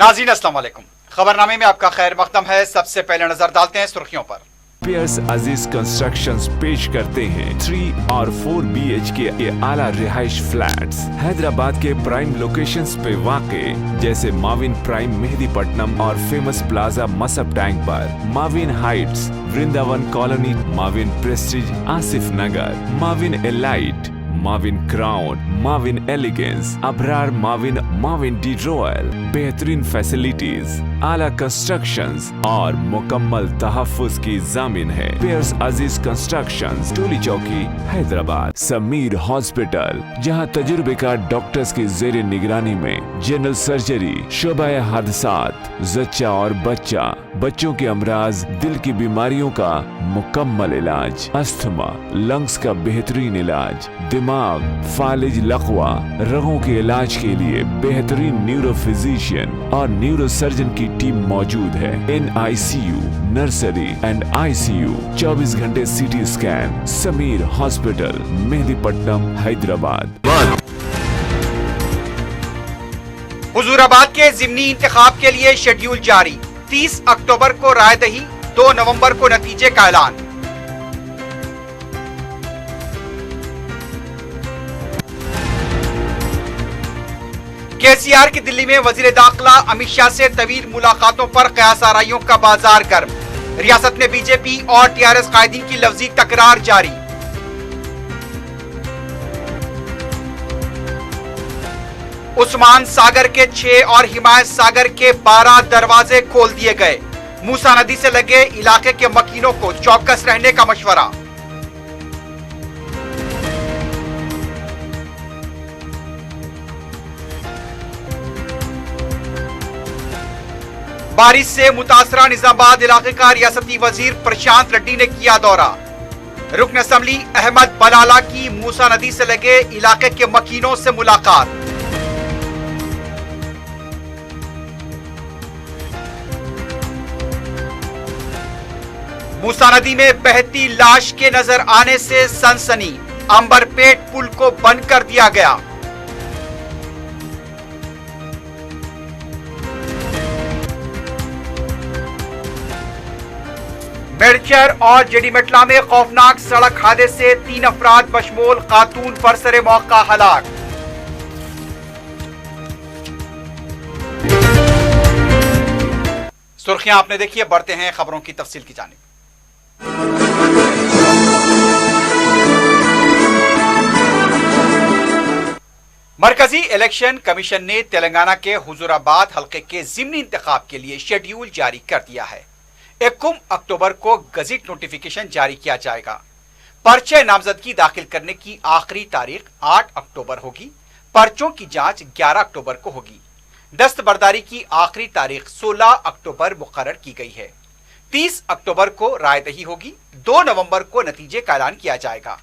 नाज़रीन अस्सलाम वालेकुम। खबरनामे में आपका खैर मकदम है। सबसे पहले नजर डालते हैं सुर्खियों पर। पियर्स अजीज कंस्ट्रक्शंस पेश करते हैं 3 और 4 BHK के आला रिहाइश फ्लैट्स हैदराबाद के प्राइम लोकेशंस पे वाक़े जैसे माविन प्राइम मेहदीपट्टनम और फेमस प्लाजा मसब टैंक पर, Mavin heights, Vrindavan colony, Mavin prestige Asif Nagar, Mavin elite, Mavin crown, Mavin elegance, Abrar Mavin, Mavin de royal, बेहतरीन फैसिलिटीज, आला कंस्ट्रक्शंस और मुकम्मल तहफ्फुज की जामिन है। पियर्स अजीज कंस्ट्रक्शंस, टोली चौकी, हैदराबाद। समीर हॉस्पिटल, जहां तजुर्बेकार डॉक्टर्स की जेर निगरानी में जनरल सर्जरी, शोबा हादसात, जच्चा और बच्चा, बच्चों के अमराज, दिल की बीमारियों का मुकम्मल इलाज, अस्थमा, लंग्स का बेहतरीन इलाज, दिमाग, फालिज, लकवा, रगों के इलाज के लिए बेहतरीन न्यूरो फिजिशियन और न्यूरो सर्जन की टीम मौजूद है। NICU, नर्सरी एंड ICU, 24 घंटे CT scan. Sameer hospital, Mehdipatnam, Hyderabad. Huzurabad के जिमनी इंतखाब के लिए शेड्यूल जारी। 30 अक्टूबर को रायदही, 2 नवंबर को नतीजे का ऐलान। KCR की दिल्ली में वजीर दाखिला अमित शाह से तवील मुलाकातों पर कयास आराइयों का बाजार गर्म। रियासत में बीजेपी और TRS कायदीन की लफ्जी तकरार जारी। उस्मान सागर के 6 और हिमायत सागर के 12 दरवाजे खोल दिए गए। मूसा नदी से लगे इलाके के मकीनों को चौकस रहने का मशवरा। बारिश से मुतासरा निजामाबाद इलाके का रियासती वजीर प्रशांत रेड्डी ने किया दौरा। रुकन असम्बली अहमद बलाला की मूसा नदी से लगे इलाके के मकीनों से मुलाकात। मूसा नदी में बहती लाश के नजर आने से सनसनी। अंबरपेट पुल को बंद कर दिया गया। मेडचर और जेडीमेटला में खौफनाक सड़क हादसे से 3 अफराद बशमूल खातून बरसरे मौका हलाक। सुर्खियां आपने देखी है, बढ़ते हैं खबरों की तफसील की जानिब। मरकजी इलेक्शन कमीशन ने तेलंगाना के हुजूराबाद हल्के के जिमनी इंतखाब के लिए शेड्यूल जारी कर दिया है। 1 अक्टूबर को गजट नोटिफिकेशन जारी किया जाएगा। पर्चे नामजदगी दाखिल करने की आखिरी तारीख 8 अक्टूबर होगी। पर्चों की जांच 11 अक्टूबर को होगी। दस्तबरदारी की आखिरी तारीख 16 अक्टूबर मुकर्रर की गई है। 30 अक्टूबर को रायदही होगी। 2 नवंबर को नतीजे का ऐलान किया जाएगा।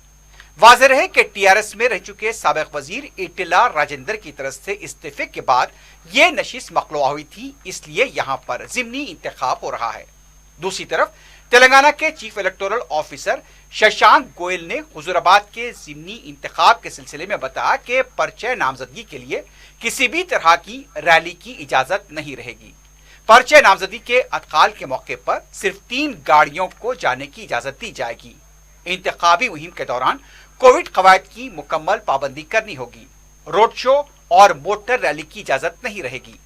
वाज़ेह है कि TRS में रह चुके साबिक वजीर ईटिला राजेंद्र की तरफ से इस्तीफे के बाद यह नशिस्त मखलूआ हुई थी, इसलिए यहां पर जिमनी इंतखाब हो रहा है। दूसरी तरफ तेलंगाना के chief electoral officer Shashank Goyal ने हुजूराबाद के जिमनी इंतखाब के सिलसिले में बताया कि पर्चे नामजदगी के लिए किसी भी तरह की रैली की इजाजत नहीं रहेगी। पर्चे नामजदगी के अतकाल के मौके पर सिर्फ 3 गाड़ियों को जाने की इजाजत दी जाएगी। इंतखाबी मुहिम के दौरान कोविड कवायद की मुकम्मल पाबंदी करनी होगी। रोड शो और मोटर रैली की इजाजत नहीं रहेगी।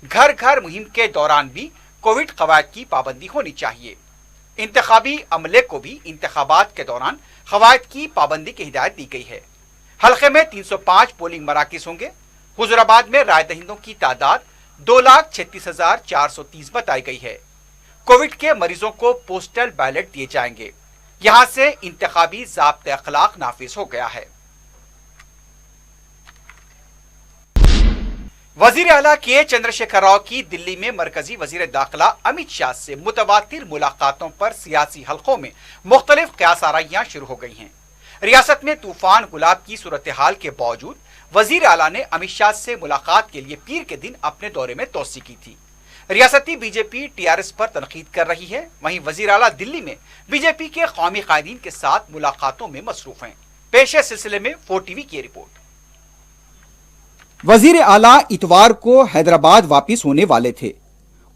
घर घर मुहिम के दौरान भी कोविड कवायद की पाबंदी होनी चाहिए। इंतखाबी अमले को भी इंतखाबात के दौरान कवायद की पाबंदी की हिदायत दी गई है। हल्के में 305 पोलिंग मराकज होंगे। हुजूराबाद में राय दहिंदों की तादाद 2,36,430 बताई गई है। कोविड के मरीजों को पोस्टल बैलेट दिए जाएंगे। यहां से इंतखाबी ज़ाब्ते अखलाक नाफिज हो गया है। वजीर आला के चंद्रशेखर राव की दिल्ली में मरकजी वजीर दाखिला अमित शाह से मुतवातिर मुलाकातों पर सियासी हलकों में मुख्तलिफ कयास आराइयां शुरू हो गई हैं। रियासत में तूफान गुलाब की सूरत हाल के बावजूद वजीर आला ने अमित शाह से मुलाकात के लिए पीर के दिन अपने दौरे में तोसी की थी। रियासती बीजेपी TRS पर तनकीद कर रही है। वहीं वजीर आला दिल्ली में बीजेपी के कौमी कायदीन के साथ मुलाकातों में मसरूफ हैं। पेश है सिलसिले में 4TV की रिपोर्ट। वजीर आला इतवार को हैदराबाद वापस होने वाले थे।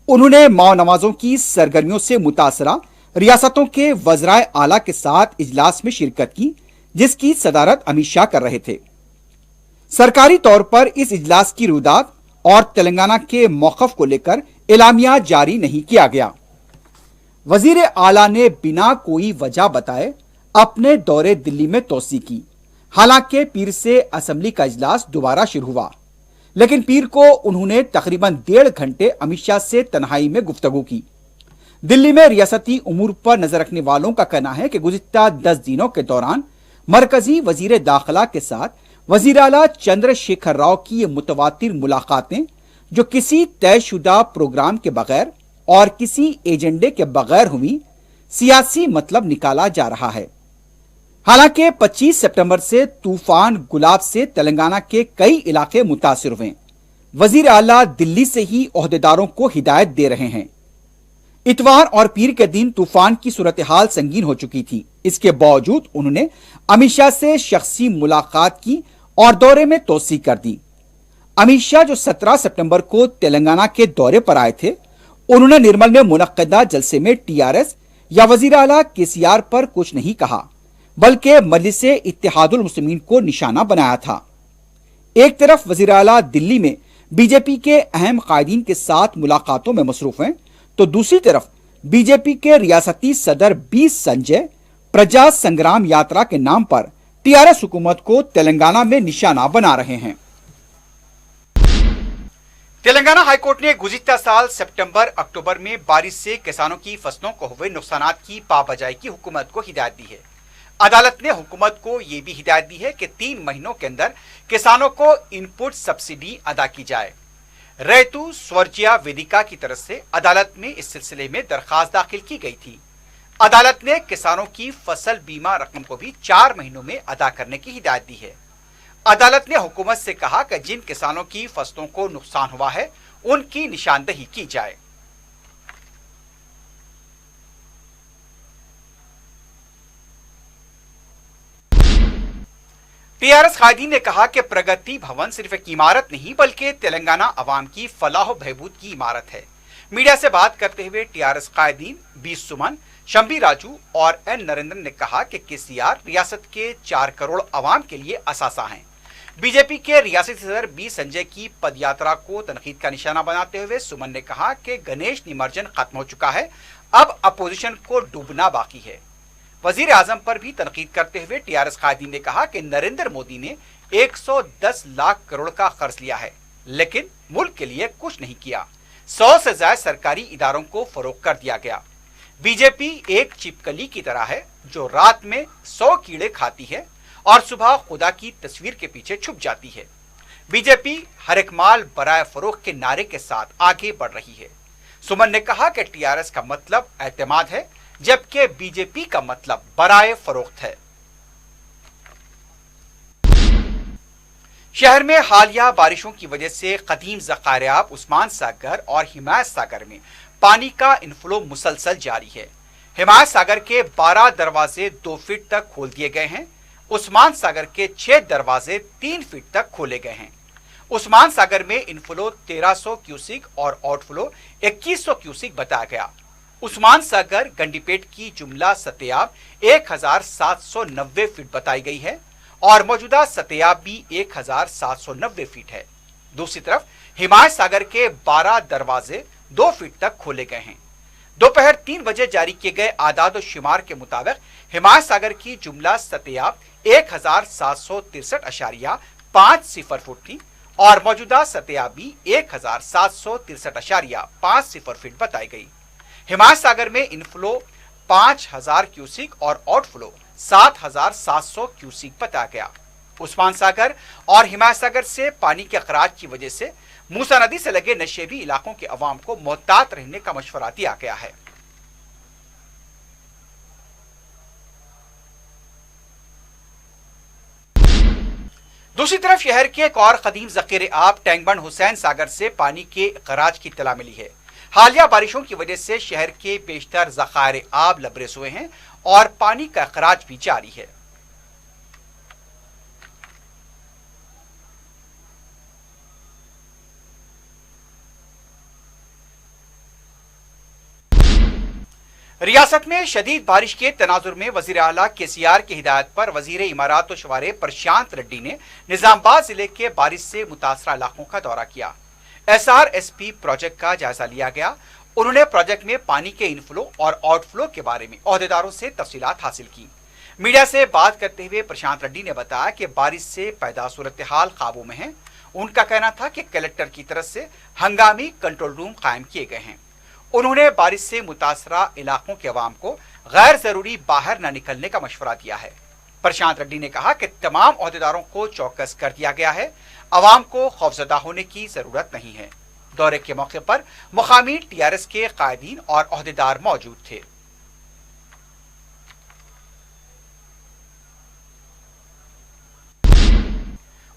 उन्होंने माओ नवाजों की सरगर्मियों से मुतासरा रियासतों के वज़राए आला के साथ इजलास में शिरकत की, जिसकी सदारत अमित शाह कर रहे थे। सरकारी तौर पर इस इजलास की रुदात और तेलंगाना के मौक़िफ़ को लेकर एलामिया जारी नहीं किया गया। वजीर आला ने बिना कोई वजह बताए अपने दौरे दिल्ली में तोसी की। हालांकि पीर से असेंबली का इजलास दोबारा शुरू हुआ, लेकिन पीर को उन्होंने तकरीबन 1.5 घंटे अमित शाह से तन्हाई में गुफ्तगू की। दिल्ली में रियासती उमूर पर नजर रखने वालों का कहना है कि गुज़िश्ता 10 दिनों के दौरान मरकजी वजीर दाखिला के साथ वजीर आला चंद्रशेखर राव की ये मुतवातिर मुलाकातें, जो किसी तयशुदा प्रोग्राम के बगैर और किसी एजेंडे के बगैर हुई, सियासी मतलब निकाला जा रहा है। हालांकि 25 सितंबर से तूफान गुलाब से तेलंगाना के कई इलाके मुतासिर हुए। वजीर आला दिल्ली से ही ओहदेदारों को हिदायत दे रहे हैं। इतवार और पीर के दिन तूफान की सूरत हाल संगीन हो चुकी थी। इसके बावजूद उन्होंने अमित शाह से शख्सी मुलाकात की और दौरे में तोसी कर दी। अमित शाह जो 17 सितंबर को तेलंगाना के दौरे पर आए थे, उन्होंने निर्मल में मुनक्कदा जलसे में टीआरएस या वजीर आला केसीआर पर कुछ नहीं कहा, बल्कि मजलिसे इत्तेहादुल मुस्लिमीन को निशाना बनाया था। एक तरफ वजीर आला दिल्ली में बीजेपी के अहम कायदीन के साथ मुलाकातों में मसरूफ हैं, तो दूसरी तरफ बीजेपी के रियासती सदर बी संजय प्रजा संग्राम यात्रा के नाम पर टीआरएस हुकूमत को तेलंगाना में निशाना बना रहे हैं। तेलंगाना हाईकोर्ट ने गुज़िश्ता साल सितंबर अक्टूबर में बारिश से किसानों की फसलों को हुए नुकसानात की पाबजाई की हुकूमत को हिदायत दी है। अदालत ने हुकूमत को यह भी हिदायत दी है कि 3 महीनों के अंदर किसानों को इनपुट सब्सिडी अदा की जाए। रैतु स्वर्जिया वेदिका की तरफ से अदालत में इस सिलसिले में दरखास्त दाखिल की गई थी। अदालत ने किसानों की फसल बीमा रकम को भी 4 महीनों में अदा करने की हिदायत दी है। अदालत ने हुकूमत से कहा कि जिन किसानों की फसलों को नुकसान हुआ है, उनकी निशानदही की जाए। टीआरएस कायदीन ने कहा कि प्रगति भवन सिर्फ एक इमारत नहीं बल्कि तेलंगाना अवाम की फलाह बहबूद की इमारत है। मीडिया से बात करते हुए टीआरएस कायदीन बी सुमन, शंबी राजू और एन नरेंद्रन ने कहा कि केसीआर रियासत के 4 करोड़ अवाम के लिए असासा हैं। बीजेपी के रियासती सदर बी संजय की पदयात्रा को तनकीद का निशाना बनाते हुए सुमन ने कहा कि गणेश निमज्जन खत्म हो चुका है, अब अपोजिशन को डूबना बाकी है। वजीर आजम पर भी तनकीद करते हुए टीआरएस कायदीन ने कहा कि नरेंद्र मोदी ने 110 लाख करोड़ का कर्ज लिया है, लेकिन मुल्क के लिए कुछ नहीं किया। 100 से ज्यादा सरकारी इदारों को फरोख्त कर दिया गया। बीजेपी एक छिपकली की तरह है जो रात में 100 कीड़े खाती है और सुबह खुदा की तस्वीर के पीछे छुप जाती है। बीजेपी हर एक माल बराए फरोख्त के नारे के साथ आगे बढ़ रही है। सुमन ने कहा कि टीआरएस का मतलब एतमाद है, जबकि बीजेपी का मतलब बराए फरोख्त है। शहर में हालिया बारिशों की वजह से कदीम ज़खारियाब उस्मान सागर और हिमायत सागर में पानी का इनफ्लो मुसलसल जारी है। हिमायत सागर के 12 दरवाजे 2 फीट तक खोल दिए गए हैं। उस्मान सागर के 6 दरवाजे 3 फीट तक खोले गए हैं। उस्मान सागर में इनफ्लो 1300 क्यूसिक और आउटफ्लो 2100 क्यूसिक बताया गया। उस्मान सागर गंडीपेट की जुमला सतयाब 1790 फीट बताई गई है और मौजूदा सतयाब भी 1790 फीट है। दूसरी तरफ हिमायत सागर के 12 दरवाजे 2 फीट तक खोले गए हैं। दोपहर 3 बजे जारी किए गए आदाद और शुमार के मुताबिक हिमायत सागर की जुमला सतयाब 1763.50 फुट थी और मौजूदा सतयाबी 1763.50 फीट बताई गई। हिमायत सागर में इनफ्लो 5000 क्यूसिक और आउटफ्लो 7700 क्यूसिक बताया गया। उस्मान सागर और हिमायत सागर से पानी के अखराज की वजह से मूसा नदी से लगे नशेबी इलाकों के अवाम को मोहतात रहने का मशवरा दिया गया है। दूसरी तरफ शहर के एक और कदीम ज़ख़ीरे आब टैंकबंड हुसैन सागर से पानी के अखराज की इत्तला मिली है। हालिया बारिशों की वजह से शहर के बेशतर ज़ख़ाइर आब लबरेज हुए हैं और पानी का अखराज भी जारी है। रियासत में शदीद बारिश के तनाजुर में वजीर आला KCR की हिदायत पर वजीर इमारात व शवारे प्रशांत रेड्डी ने निजामाबाद जिले के बारिश से मुतासरा इलाकों का दौरा किया। SRSP प्रोजेक्ट का जायजा लिया गया। उन्होंने प्रोजेक्ट में पानी के इनफ्लो और आउटफ्लो के बारे में ओहदेदारों से तफसीलात हासिल की। मीडिया से बात करते हुए प्रशांत रेड्डी ने बताया कि बारिश से पैदा सूरत हाल काबू में है। उनका कहना था कि कलेक्टर की तरफ से हंगामी कंट्रोल रूम कायम किए गए हैं। उन्होंने बारिश से मुतासरा इलाकों के अवाम को गैर जरूरी बाहर न निकलने का मशवरा दिया है। प्रशांत रेड्डी ने कहा कि तमाम ओहदेदारों को चौकस कर दिया गया है। अवाम को खौफजदा होने की जरूरत नहीं है। दौरे के मौके पर मुकामी TRS के कायदीन और ओहदेदार मौजूद थे।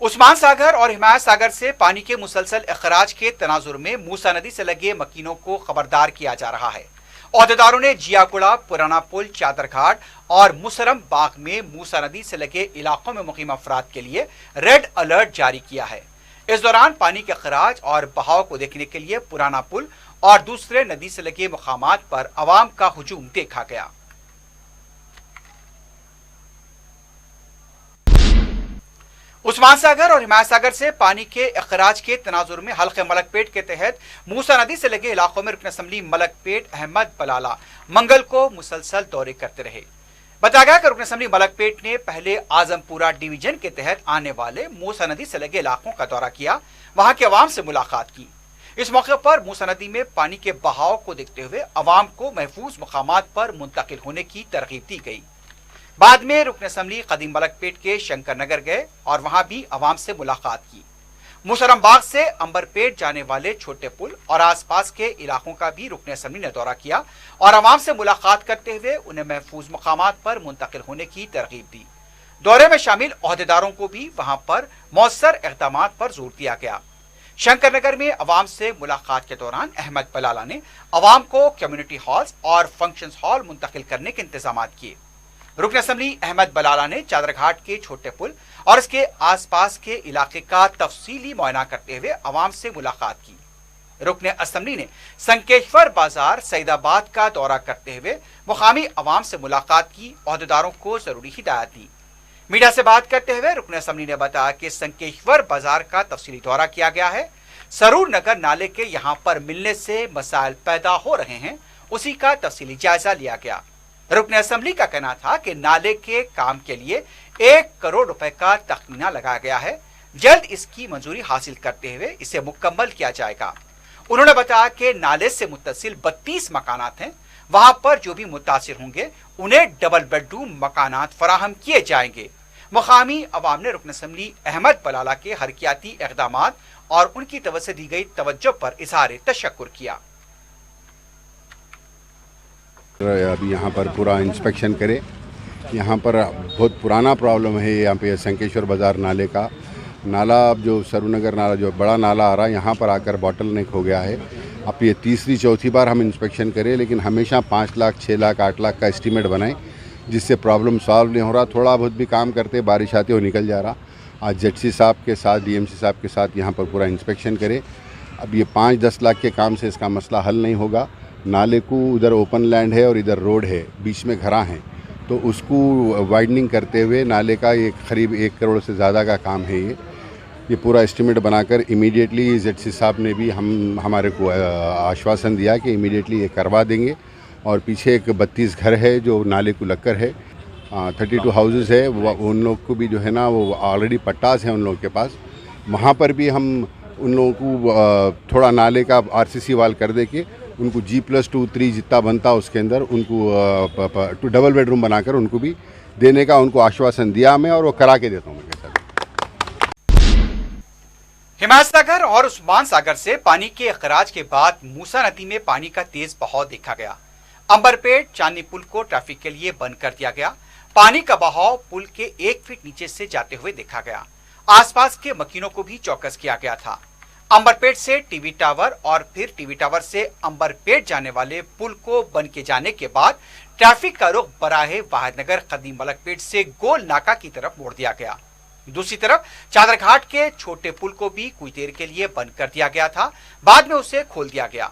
उस्मान सागर और हिमायत सागर से पानी के मुसलसल अखराज के तनाजुर में मूसा नदी से लगे मकीनों को खबरदार किया जा रहा है। ओहदेदारों ने जियागुड़ा, पुराना पुल, चादरघाट और मुसरम बाग में मूसा नदी से लगे इलाकों में मुकीम अफराद के लिए रेड अलर्ट जारी किया है। इस दौरान पानी के अखराज और बहाव को देखने के लिए पुराना पुल और दूसरे नदी से लगे मकामात पर अवाम का हुजूम देखा गया। उस्मान सागर और हिमायत सागर से पानी के अखराज के तनाजुर में हल्के मलकपेट के तहत मूसा नदी से लगे इलाकों में रुकन असम्बली मलकपेट अहमद बलाला मंगल को मुसलसल दौरे करते रहे। बताया गया कि रुकन असम्बली मलकपेट ने पहले आजमपुरा डिवीजन के तहत आने वाले मूसा नदी से लगे इलाकों का दौरा किया, वहां के अवाम से मुलाकात की। इस मौके पर मूसा नदी में पानी के बहाव को देखते हुए अवाम को महफूज मकामात पर मुंतकिल होने की तरगीब दी गई। बाद में रुकन असम्बली कदीम मलकपेट के शंकर नगर गए और वहां भी अवाम से मुलाकात की। मुसरम बाग से अंबरपेट जाने वाले छोटे पुल और आसपास के इलाकों का भी रुकन असम्बली ने दौरा किया और अवाम से मुलाकात करते हुए उन्हें महफूज मकामात पर मुंतकिल होने की तरगीब दी। दौरे में शामिल ओहदेदारों को भी वहां पर मौसर इक़दाम पर जोर दिया गया। शंकर नगर में अवाम से मुलाकात के दौरान अहमद बलाला ने अवाम को कम्युनिटी हॉल्स और फंक्शन हॉल मुंतकिल करने के इंतजाम किए। रुकन असम्बली अहमद बलाला ने चादरघाट के छोटे पुल और इसके आसपास के इलाके का तफसीली मुआयना करते हुए अवाम से मुलाकात की। रुकन असम्बली ने संकेश्वर बाजार सईदाबाद का दौरा करते हुए मुकामी अवाम से मुलाकात की, ओहदेदारों को जरूरी हिदायत दी। मीडिया से बात करते हुए रुकन असम्बली ने बताया कि संकेश्वर बाजार का तफसीली दौरा किया गया है। सरूर नगर नाले के यहाँ पर मिलने से मसाइल पैदा हो रहे हैं, उसी का तफसीली जायजा लिया गया। रुकन असम्बली का कहना था कि नाले के काम के लिए 1 करोड़ रुपए का तखमीना लगाया गया है। जल्द इसकी मंजूरी हासिल करते हुए इसे मुकम्मल किया जाएगा। उन्होंने बताया कि नाले से मुत्तसिल 32 मकानात हैं, वहां पर जो भी मुतासिर होंगे उन्हें डबल बेडरूम मकानात फराहम किए जाएंगे। मुकामी अवाम ने रुकन असम्बली अहमद बलाला के हरकियाती इक़दामात और उनकी तरफ से दी गई तवज्जो पर इज़हार तशक्कुर किया। अभी यहाँ पर पूरा इंस्पेक्शन करे। यहाँ पर बहुत पुराना प्रॉब्लम है। यहाँ पे संकेश्वर बाज़ार नाले का नाला, अब जो सरूनगर नाला जो बड़ा नाला आ रहा है, यहाँ पर आकर बॉटल नेक हो गया है। अब ये तीसरी चौथी बार हम इंस्पेक्शन करें, लेकिन हमेशा 5 लाख 6 लाख 8 लाख का एस्टीमेट बनाएं, जिससे प्रॉब्लम सॉल्व नहीं हो रहा। थोड़ा बहुत भी काम करते बारिश आती हो निकल जा रहा। आज ZC साहब के साथ DMC साहब के साथ यहाँ पर पूरा इंस्पेक्शन करें। अब ये 5-10 लाख के काम से इसका मसला हल नहीं होगा। नाले को उधर ओपन लैंड है और इधर रोड है, बीच में घरा हैं, तो उसको वाइडनिंग करते हुए नाले का ये करीब 1 करोड़ से ज़्यादा का काम है। ये पूरा एस्टीमेट बनाकर इमीडिएटली ZC साहब ने भी हमारे को आश्वासन दिया कि इमीडिएटली ये करवा देंगे। और पीछे एक 32 घर है जो नाले को लगकर है, 32 हाउसेस है, उन लोग को भी जो है ना वो ऑलरेडी पट्टास हैं उन लोगों के पास। वहाँ पर भी हम उन लोगों को थोड़ा नाले का RCC वाल कर दे के उनको G+2 3 जितना बनता उसके अंदर उनको डबल बेडरूम बनाकर उनको भी देने का उनको आश्वासन दिया मैं, और वो करा के देता हूँ मैं। हिमायत सागर और उस्मान सागर से पानी के अखराज के बाद मूसा नदी में पानी का तेज बहाव देखा गया। अंबरपेट चांदनी पुल को ट्रैफिक के लिए बंद कर दिया गया। पानी का बहाव पुल के 1 फीट नीचे से जाते हुए देखा गया। आसपास के मकीनों को भी चौकस किया गया था। अंबरपेट से टीवी टावर और फिर टीवी टावर से अंबरपेट जाने वाले पुल को बंद किए जाने के बाद ट्रैफिक का रुख बराहे वाहिदनगर कदीम मलकपेट से गोल नाका की तरफ मोड़ दिया गया। दूसरी तरफ चादरघाट के छोटे पुल को भी कुछ देर के लिए बंद कर दिया गया था, बाद में उसे खोल दिया गया।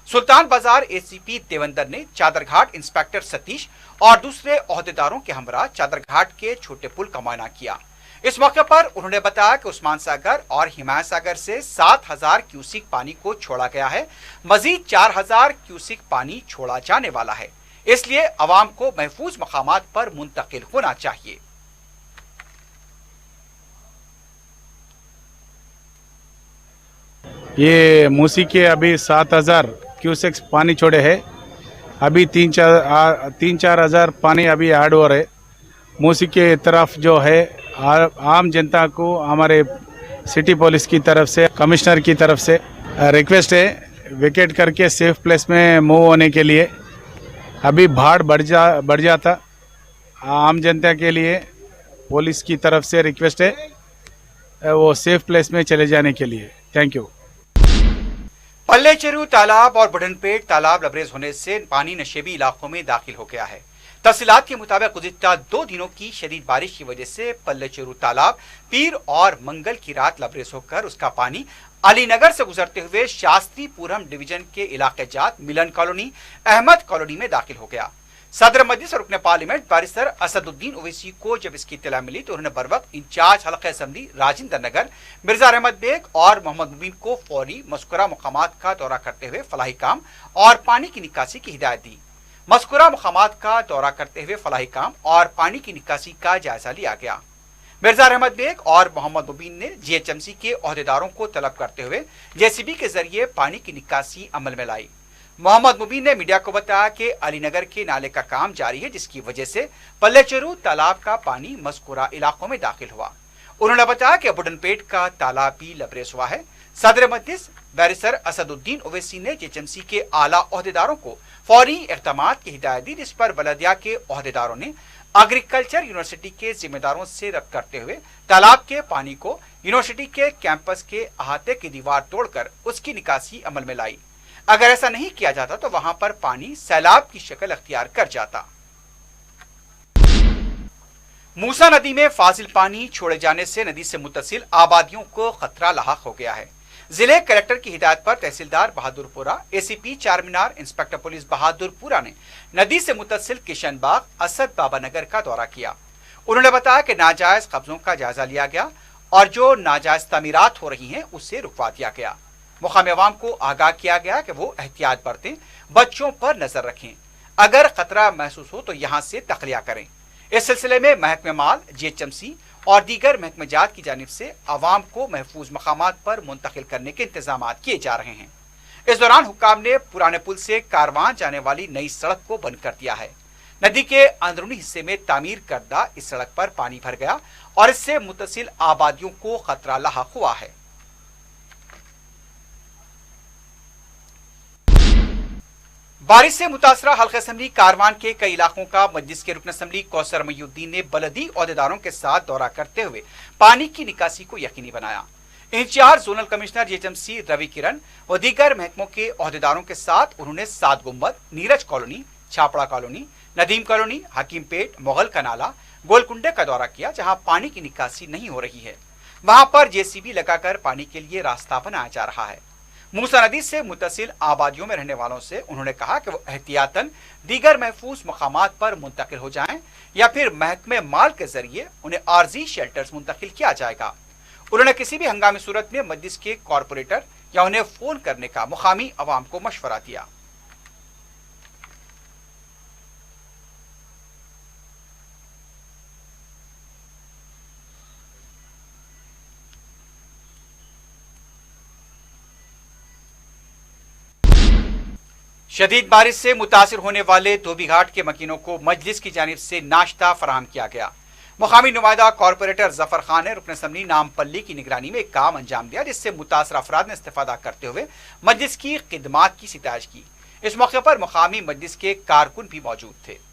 सुल्तान बाजार एसीपी देवेंद्र ने चादरघाट इंस्पेक्टर सतीश और दूसरे ओहदेदारों के हमरा चादरघाट के छोटे पुल का मुआयना किया। इस मौके पर उन्होंने बताया कि उस्मान सागर और हिमायत सागर से 7000 क्यूसिक पानी को छोड़ा गया है। मजीद 4000 क्यूसिक पानी छोड़ा जाने वाला है, इसलिए अवाम को महफूज मकामात पर मुंतकिल होना चाहिए। ये मूसी के अभी 7000 क्यूसेक्स पानी छोड़े हैं। अभी 3-4 हजार पानी अभी ऐड हो रहे। मूसी के तरफ जो है आम जनता को हमारे सिटी पुलिस की तरफ से, कमिश्नर की तरफ से रिक्वेस्ट है विकेट करके सेफ प्लेस में मूव होने के लिए। अभी बाढ़ बढ़ जाता। आम जनता के लिए पुलिस की तरफ से रिक्वेस्ट है वो सेफ प्लेस में चले जाने के लिए। Thank you. पल्लेचेरू तालाब और बुढ़नपेट तालाब लबरेज होने से पानी नशेबी इलाकों में दाखिल हो गया है। तफसीलात के मुताबिक गुज़िश्ता 2 दिनों की शदीद बारिश की वजह से पल्लेचेरू तालाब पीर और मंगल की रात लबरेज होकर उसका पानी अलीनगर से गुजरते हुए शास्त्रीपुरम डिवीजन के इलाके जात मिलन कॉलोनी, अहमद कॉलोनी में दाखिल हो गया। सदर मजलिस और रुकने पार्लियामेंट बारिस्टर असदुद्दीन ओवैसी को जब इसकी इत्तला मिली तो उन्होंने बरवक्त इंचार्ज हल्का असेंबली राजेंद्र नगर मिर्जा अहमद बेग और मोहम्मद मुबीन को फौरी मस्कुरा मकामात का दौरा करते हुए फलाही काम और पानी की निकासी की हिदायत दी। मस्कुरा मकामात का दौरा करते हुए फलाही काम और पानी की निकासी का जायजा लिया गया। मिर्जा अहमद बेग और मोहम्मद मुबीन ने जीएचएमसी के ओहदेदारों को तलब करते हुए जेसीबी के जरिए पानी की निकासी अमल में लाई। मोहम्मद मुबीन ने मीडिया को बताया कि अलीनगर के नाले का काम जारी है, जिसकी वजह से पल्लेचेरू तालाब का पानी मस्कुरा इलाकों में दाखिल हुआ। उन्होंने बताया कि बुढ़नपेट का तालाब भी लबरेज हुआ है। सदर मजलिस बैरिस्टर असदुद्दीन ओवैसी ने जेएचएमसी के आला ओहदेदारों को फौरी इक़दामात की हिदायत दी, जिस पर बलदिया के ओहदेदारों ने एग्रीकल्चर यूनिवर्सिटी के जिम्मेदारों से रब्त करते हुए तालाब के पानी को यूनिवर्सिटी के कैंपस के अहाते की दीवार तोड़कर उसकी निकासी अमल में लाई। अगर ऐसा नहीं किया जाता तो वहां पर पानी सैलाब की शक्ल अख्तियार कर जाता। मूसा नदी में फाजिल पानी छोड़े जाने से नदी से मुत्तसिल आबादियों को खतरा लाहक हो गया है। जिले कलेक्टर की हिदायत पर tehsildar Bahadurpura, ACP Charminar, inspector police Bahadurpura ने नदी से मुत्तसिल किशन बाग, असद बाबा नगर का दौरा किया। उन्होंने बताया कि नाजायज कब्जों का जायजा लिया गया और जो नाजायज तमीरात हो रही हैं उसे रुकवा दिया गया। मुकामी अवाम को आगाह किया गया कि वो एहतियात बरतें, बच्चों पर नजर रखें, अगर खतरा महसूस हो तो यहाँ से तखलिया करें। इस सिलसिले में महकमे माल, जीएचएमसी और दीगर महकमे जात की जानिब से अवाम को महफूज मकामात पर मुंतकिल करने के इंतजाम किए जा रहे हैं। इस दौरान हुक्काम ने पुराने पुल से कारवान जाने वाली नई सड़क को बंद कर दिया है। नदी के अंदरूनी हिस्से में तामीर करदा इस सड़क पर पानी भर गया और इससे मुत्तसिल आबादियों को खतरा लाहक हुआ है। बारिश से मुतासरा हल्का असेंबली कारवान के कई इलाकों का मजलिस के रुकन असेंबली कौसर मयूद्दीन ने बलदी ओहदेदारों के साथ दौरा करते हुए पानी की निकासी को यकीनी बनाया। In charge zonal commissioner GHMC Ravi Kiran व दीगर महकमों के ओहदेदारों के साथ उन्होंने 7 गुंबद, Neeraj colony, Chhapra colony, Nadeem colony, Hakimpet, Mughal का नाला, गोलकुंडे का दौरा किया, जहां पानी की निकासी नहीं हो रही है। वहां पर जेसीबी लगाकर पानी के लिए रास्ता बनाया जा रहा है। मूसा नदी से मुत्तसिल आबादियों में रहने वालों से उन्होंने कहा कि वो एहतियातन दीगर महफूज मकामात पर मुंतकिल हो जाएं या फिर महकमे माल के जरिए उन्हें आर्जी शेल्टर्स मुंतकिल किया जाएगा। उन्होंने किसी भी हंगामी सूरत में मजलिस के कॉरपोरेटर या उन्हें फोन करने का मुकामी अवाम को मशवरा दिया। शदीद बारिश से मुतासिर होने वाले धोबीघाट के मकीनों को मजलिस की जानिब से नाश्ता फराहम किया गया। मुकामी नुमाइंदा कॉरपोरेटर जफर खान ने रुकन असेंबली नामपल्ली की निगरानी में एक काम अंजाम दिया, जिससे मुतासर अफराद ने इस्तेफादा करते हुए मजलिस की खिदमात की सिताइश की। इस मौके पर मुकामी मजलिस के कारकुन भी मौजूद थे।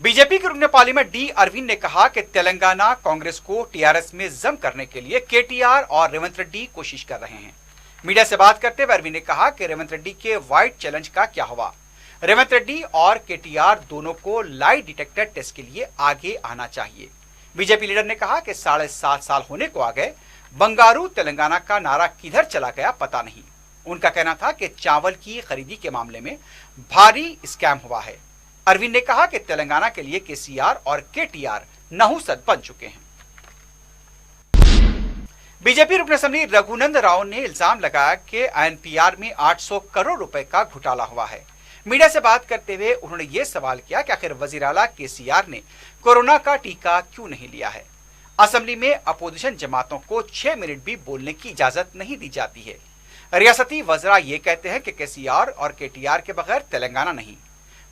बीजेपी के रुकने पार्लियामेंट डी अरविंद ने कहा कि तेलंगाना कांग्रेस को टीआरएस में जम करने के लिए केटीआर और रेवंत रेड्डी कोशिश कर रहे हैं। मीडिया से बात करते हुए अरविंद ने कहा कि रेवंत रेड्डी के व्हाइट चैलेंज का क्या हुआ। रेवंत रेड्डी और केटीआर दोनों को लाई डिटेक्टर टेस्ट के लिए आगे आना चाहिए। बीजेपी लीडर ने कहा कि 7.5 साल होने को आ गए, बंगारू तेलंगाना का नारा किधर चला गया पता नहीं। उनका कहना था कि चावल की खरीदी के मामले में भारी स्कैम हुआ है। अरविंद ने कहा कि तेलंगाना के लिए केसीआर और केटीआर नहुसत बन चुके हैं। बीजेपी रुकन असेंबली रघुनंद राव ने इल्जाम लगाया कि एनपीआर में 800 करोड़ रुपए का घोटाला हुआ है। मीडिया से बात करते हुए उन्होंने ये सवाल किया कि आखिर वजीर आला केसीआर ने कोरोना का टीका क्यों नहीं लिया है। असेंबली में अपोजिशन जमातों को 6 मिनट भी बोलने की इजाजत नहीं दी जाती है। रियासती वज़रा ये कहते हैं कि केसीआर और केटीआर के बगैर तेलंगाना नहीं।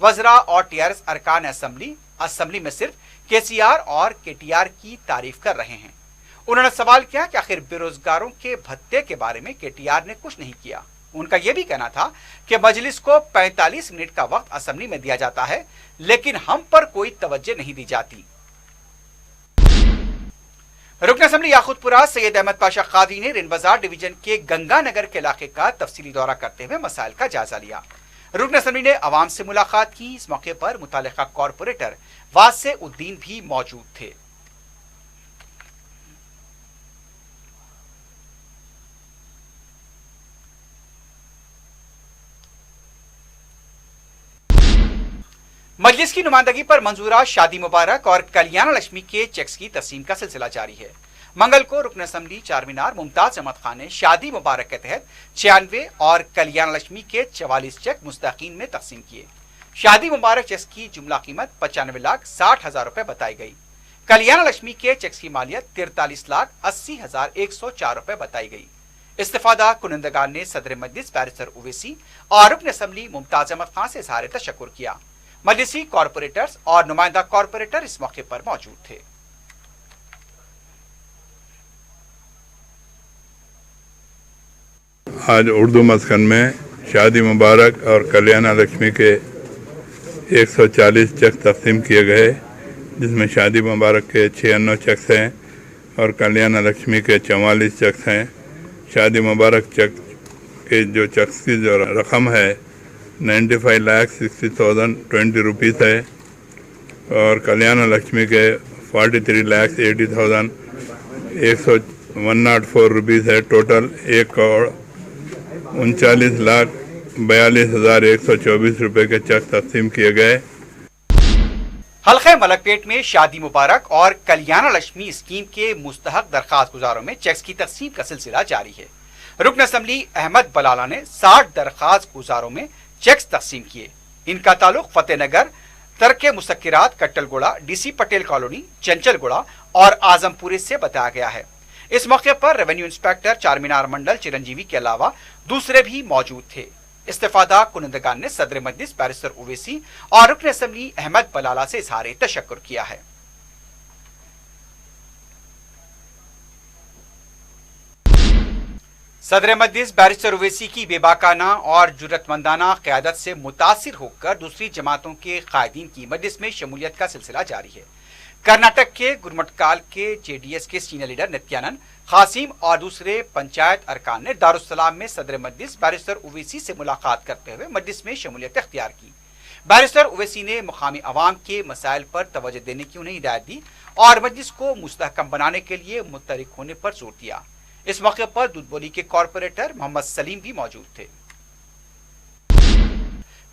वज़रा और टीआरएस अरकान असेंबली में सिर्फ केसीआर और केटीआर की तारीफ कर रहे हैं। उन्होंने सवाल किया कि आखिर बेरोजगारों के भत्ते के बारे में केटीआर ने कुछ नहीं किया। उनका यह भी कहना था कि मजलिस को 45 मिनट का वक्त असेंबली में दिया जाता है, लेकिन हम पर कोई तवज्जो नहीं दी जाती। रुकन असेंबली याकूतपुरा सैयद अहमद पाशा कादरी ने रिन बाजार डिवीजन के गंगानगर के इलाके का तफसीली दौरा करते हुए मसाइल का जायजा लिया। रुकन असेंबली ने आवाम से मुलाकात की। इस मौके पर मुतालिका कॉरपोरेटर वासे उद्दीन भी मौजूद थे। मजलिस की नुमाइंदगी पर मंजूरा शादी मुबारक और कल्याण लक्ष्मी के चेक्स की तकसीम का सिलसिला जारी है। मंगल को रुकन असेंबली चारमीनार मुमताज अहमद खान ने शादी मुबारक के तहत 96 और कल्याण लक्ष्मी के 44 चेक मुस्तकीन में तकसीम किए। शादी मुबारक चेक्स की जुमला कीमत 95,60,000 रुपए बताई गई। कल्याण लक्ष्मी के चेक्स की मालियत 43,80,104 रुपए बताई गई। इस्तिफादा कुनंदगान ने सदर मजलिस बैरिस्टर उवैसी और रुकन असेंबली मुमताज अहमद खान से इज़हार तशक्कुर किया। मजलिसी कॉरपोरेटर्स और नुमाइंदा कॉरपोरेटर इस मौके पर मौजूद थे। आज उर्दू मस्कन में शादी मुबारक और कल्याण लक्ष्मी के 140 चेक तकसीम किए गए, जिसमें शादी मुबारक के 96 चेक्स हैं और कल्याण लक्ष्मी के 44 चेक्स हैं। शादी मुबारक चेक के जो चेक्स की जो रकम है 95,60,020 रुपीज़ है और कल्याण लक्ष्मी के 43,80,104 रुपीज़ है। टोटल 1,39,42,124 रुपए के चेक तकसीम किए गए। हल्के मलकपेट में शादी मुबारक और कल्याण लक्ष्मी स्कीम के मुस्तहक दरखास्त गुजारों में चेक्स की तकसीम का सिलसिला जारी है। रुकन असेंबली अहमद बलाला ने 60 दरखास्त गुजारों में चेक्स तकसीम किए। इनका ताल्लुक फतेहनगर, तरके मुसक्किरात, कट्टलगोड़ा, डीसी पटेल कॉलोनी, चंचलगोड़ा और आजमपुरे से बताया गया है। इस मौके पर रेवेन्यू इंस्पेक्टर चारमीनार मंडल चिरंजीवी के अलावा दूसरे भी मौजूद थे। इस्तिफादा कुनंदगान ने सदर मजलिस बैरिस्टर उवैसी और रुकन असेंबली अहमद बलाला से इज़हार तशक्कुर किया है। सदर मजलिस बैरिस्टर उवैसी की बेबाकाना और जुर्रतमंदाना क़यादत से मुतासिर होकर दूसरी जमातों के कायदीन की मजलिस में शमूलियत का सिलसिला जारी है। कर्नाटक के गुरमटकाल के जेडीएस के सीनियर लीडर नित्यानंद खासिम और दूसरे पंचायत अरकान ने दारुस्सलाम में सदर मजलिस बैरिस्टर उवैसी से मुलाकात करते हुए मजलिस में शमूलियत इख्तियार की। बैरिस्टर उवैसी ने मुकामी अवाम के मसाइल पर तवज्जो देने की उन्हें हिदायत दी और मजलिस को मुस्तहकम बनाने के लिए मुतहरिक होने पर जोर दिया। इस मौके पर दूधबोली के कॉरपोरेटर मोहम्मद सलीम भी मौजूद थे।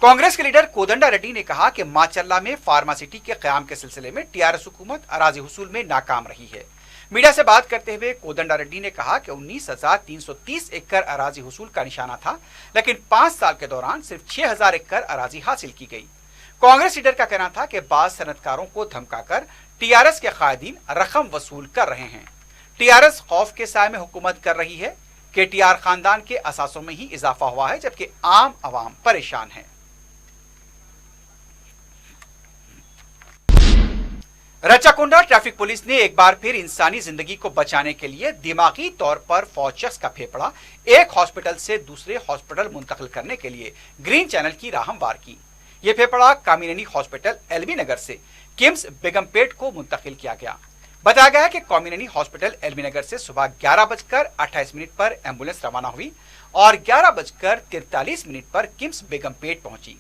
कांग्रेस के लीडर कोदंडा रेड्डी ने कहा कि माचल्ला में फार्मासिटी के क़याम के सिलसिले में टीआरएस हुकूमत अराजी हुसूल में नाकाम रही है। मीडिया से बात करते हुए कोदंडा रेड्डी ने कहा कि 19,330 एकड़ अराजी हुसूल का निशाना था, लेकिन 5 साल के दौरान सिर्फ 6,000 एकड़ अराजी हासिल की गई। कांग्रेस लीडर का कहना था कि बाज़ सनतकारों को धमकाकर टीआरएस के कायदीन रकम वसूल कर रहे हैं। टीआरएस खौफ के साए में हुकूमत कर रही है। केटीआर खानदान के असासों में ही इजाफा हुआ है, जबकि आम आवाम परेशान है। रचाकुंडा ट्रैफिक पुलिस ने एक बार फिर इंसानी जिंदगी को बचाने के लिए दिमागी तौर पर फौज शख्स का फेफड़ा एक हॉस्पिटल से दूसरे हॉस्पिटल मुंतकिल करने के लिए ग्रीन चैनल की राह हमवार की। यह फेफड़ा कामिनेनी हॉस्पिटल एलबी नगर से किम्स बेगमपेट को मुंतकिल किया गया। बताया गया है कि कॉमिनेनी हॉस्पिटल एलबी नगर से सुबह 11:28 पर एम्बुलेंस रवाना हुई और 11:43 पर किम्स बेगमपेट पहुंची।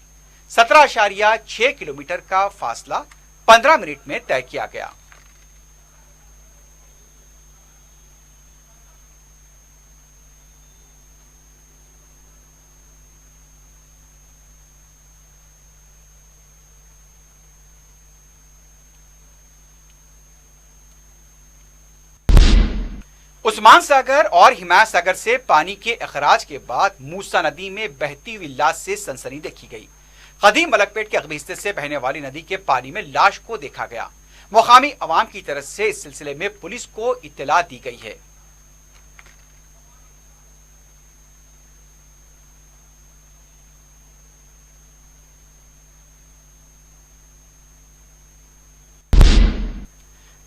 17.6 किलोमीटर का फासला 15 मिनट में तय किया गया। उस्मान सागर और हिमायत सागर से पानी के अखराज के बाद मूसा नदी में बहती हुई लाश से सनसनी देखी गई। कदीम मलकपेट के अगबी हिस्से से बहने वाली नदी के पानी में लाश को देखा गया। मुकामी अवाम की तरफ से इस सिलसिले में पुलिस को इत्तला दी गई है।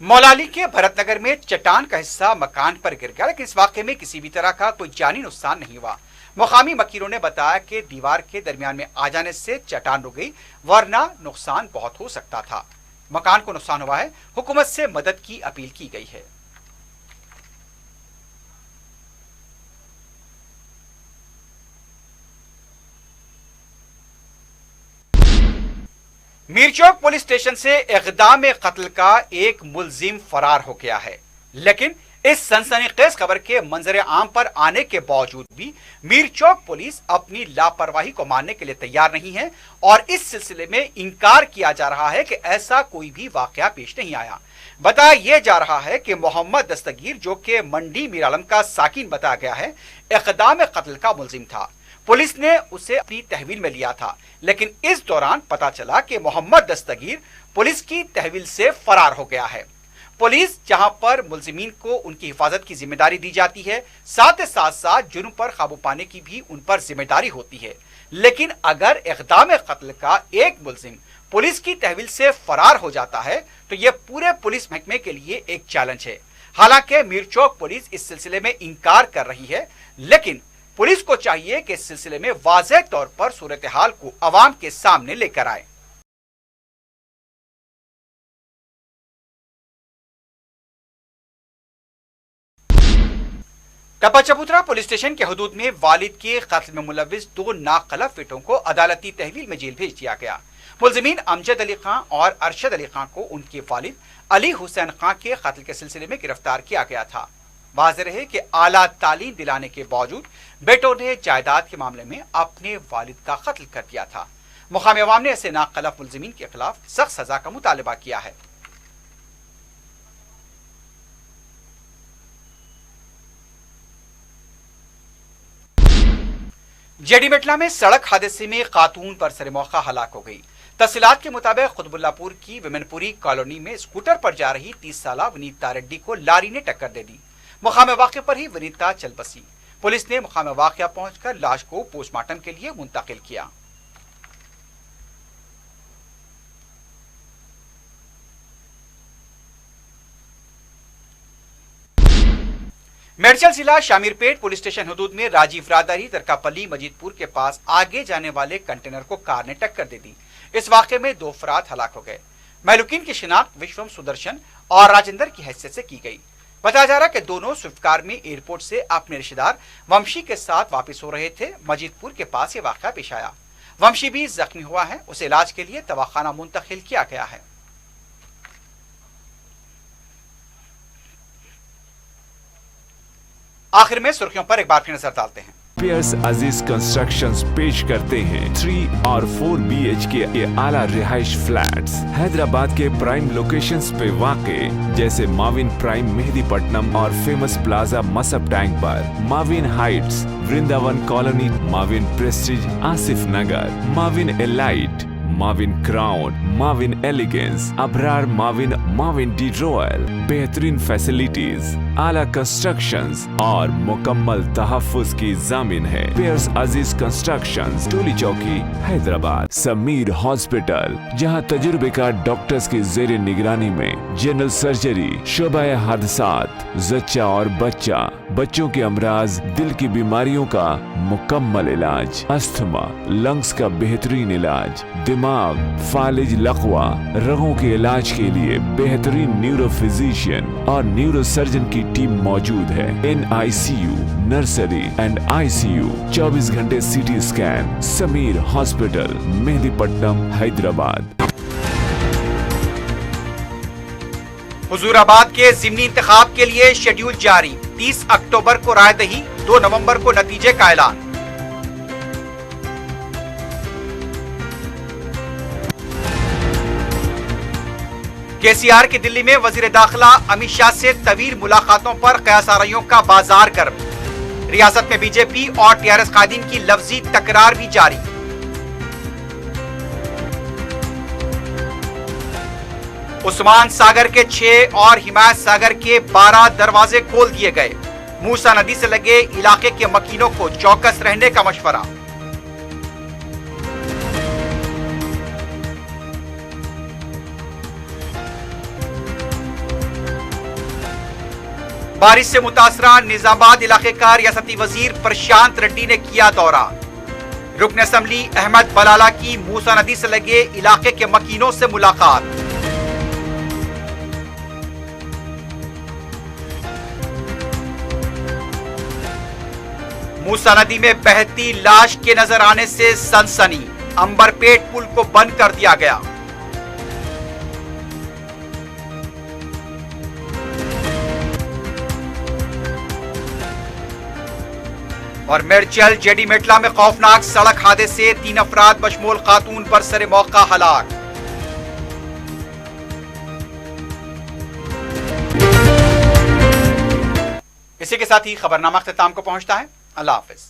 मौलाली के भरतनगर में चट्टान का हिस्सा मकान पर गिर गया, लेकिन इस वाकये में किसी भी तरह का कोई जानी नुकसान नहीं हुआ। मुकामी मकीरों ने बताया कि दीवार के दरमियान में आ जाने से चट्टान रुक गई, वरना नुकसान बहुत हो सकता था। मकान को नुकसान हुआ है, हुकूमत से मदद की अपील की गई है। मीरचौक पुलिस स्टेशन से इक़दाम कत्ल का एक मुलजिम फरार हो गया है, लेकिन इस सनसनीखेज खबर के मंजर आम पर आने के बावजूद भी मीरचौक पुलिस अपनी लापरवाही को मानने के लिए तैयार नहीं है और इस सिलसिले में इंकार किया जा रहा है कि ऐसा कोई भी वाकया पेश नहीं आया। बताया यह जा रहा है कि मोहम्मद दस्तगीर, जो कि मंडी मीरालम का साकिन बताया गया है, इक़दाम कत्ल का मुलजिम था। पुलिस ने उसे अपनी तहवील में लिया था, लेकिन इस दौरान पता चला कि मोहम्मद दस्तगीर पुलिस की तहवील से फरार हो गया है। पुलिस जहां पर मुलजिमीन को उनकी हिफाजत की जिम्मेदारी दी जाती है, साथ साथ जुर्म पर काबू पाने की भी उन पर जिम्मेदारी होती है, लेकिन अगर इक़दाम कत्ल का एक मुलजिम पुलिस की तहवील से फरार हो जाता है तो यह पूरे पुलिस महकमे के लिए एक चैलेंज है। हालांकि मीरचौक पुलिस इस सिलसिले में इंकार कर रही है, लेकिन पुलिस को चाहिए कि इस सिलसिले में वाज़ेह तौर पर सूरत हाल को अवाम के सामने लेकर आए। टप्पा चबूतरा पुलिस स्टेशन के हुदूद में वालिद के कत्ल में मुलविस 2 नाकलफ बेटों को अदालती तहवील में जेल भेज दिया गया। मुलजिमीन अमजद अली खां और अरशद अली खां को उनके वालिद अली हुसैन खां के कत्ल के सिलसिले में गिरफ्तार किया गया था। वाज़ेह रहे कि आला तालीम दिलाने के बावजूद बेटों ने जायदाद के मामले में अपने वालिद का कत्ल कर दिया था। मुकामी अवाम ने ऐसे नाकलफ मुलजिमीन के खिलाफ सख्त सजा का मुतालबा किया है। जेडीमेटला में सड़क हादसे में खातून पर सरे मौका हलाक हो गई। तफसीलात के मुताबिक खुतबुल्लापुर की विमनपुरी कॉलोनी में स्कूटर पर जा रही 30 साला वनीता रेड्डी को लारी ने टक्कर दे दी। मुकाम वाक़े पर ही वनीता चल बसी। पुलिस ने मुकाम वाक़या पहुंचकर लाश को पोस्टमार्टम के लिए मुंतकिल किया। मेडचल जिला शामीरपेट पुलिस स्टेशन हुदूद में राजीव रादारी दरकापल्ली मजीदपुर के पास आगे जाने वाले कंटेनर को कार ने टक्कर दे दी। इस वाक़े में 2 अफराद हलाक हो गए। महलूकीन की शिनाख्त विश्वम सुदर्शन और राजेंद्र की हैसियत से की गई। बताया जा रहा है कि दोनों स्विफ्ट कार में एयरपोर्ट से अपने रिश्तेदार वंशी के साथ वापस हो रहे थे। मजीदपुर के पास ये वाक़या पेश आया। वंशी भी जख्मी हुआ है, उसे इलाज के लिए दवाखाना मुंतकिल किया गया है। आखिर में सुर्खियों पर एक बार फिर नजर डालते हैं। पियर्स अजीज कंस्ट्रक्शंस पेश करते हैं 3 और 4 BHK के आला रिहाइश फ्लैट्स हैदराबाद के प्राइम लोकेशंस पे वाक़े, जैसे माविन प्राइम मेहदीपट्टनम और फेमस प्लाजा मसब टैंक पर, Mavin heights Vrindavan colony, Mavin prestige Asif Nagar, Mavin elite, Mavin crown, Mavin elegance, Abrar Mavin, Mavin de royal, बेहतरीन फैसिलिटीज, आला कंस्ट्रक्शंस और मुकम्मल तहफ्फुज की जामिन है। पियर्स अजीज कंस्ट्रक्शंस, टोली चौकी, हैदराबाद। समीर हॉस्पिटल, जहां तजुर्बेकार डॉक्टर्स की जेर निगरानी में जनरल सर्जरी, शोबा हादसात, जच्चा और बच्चा, बच्चों के अमराज, दिल की बीमारियों का मुकम्मल इलाज, अस्थमा, लंग्स का बेहतरीन इलाज, दिमाग, फालिज लकवा रगों के इलाज के लिए बेहतरीन न्यूरो फिजिशियन और न्यूरो सर्जन की टीम मौजूद है। NICU, नर्सरी एंड ICU, 24 घंटे CT scan. Sameer hospital, Mehdipatnam, Hyderabad. Huzurabad के ज़िमनी इंतखाब के लिए शेड्यूल जारी। 30 अक्टूबर को रायदही, 2 नवंबर को नतीजे का ऐलान। KCR की दिल्ली में वजीर दाखिला अमित शाह से तवील मुलाकातों पर क़यासाराइयों का बाजार गर्म। रियासत में बीजेपी और TRS कायदीन की लफ्जी तकरार भी जारी। उस्मान सागर के 6 और हिमायत सागर के 12 दरवाजे खोल दिए गए। मूसा नदी से लगे इलाके के मकीनों को चौकस रहने का मशवरा। बारिश से मुतासरा निजामाबाद इलाके का रियासती वजीर प्रशांत रेड्डी ने किया दौरा। रुकन असम्बली अहमद बलाला की मूसा नदी से लगे इलाके के मकीनों से मुलाकात। मूसा नदी में बहती लाश के नजर आने से सनसनी। अंबरपेट पुल को बंद कर दिया गया। और मेरचल जेडी मेटला में खौफनाक सड़क हादसे से 3 अफराद बशमूल खातून बरसरे मौका हलाक। इसी के साथ ही खबरनामा अख्ताम को पहुंचता है। अल्लाह हाफिज।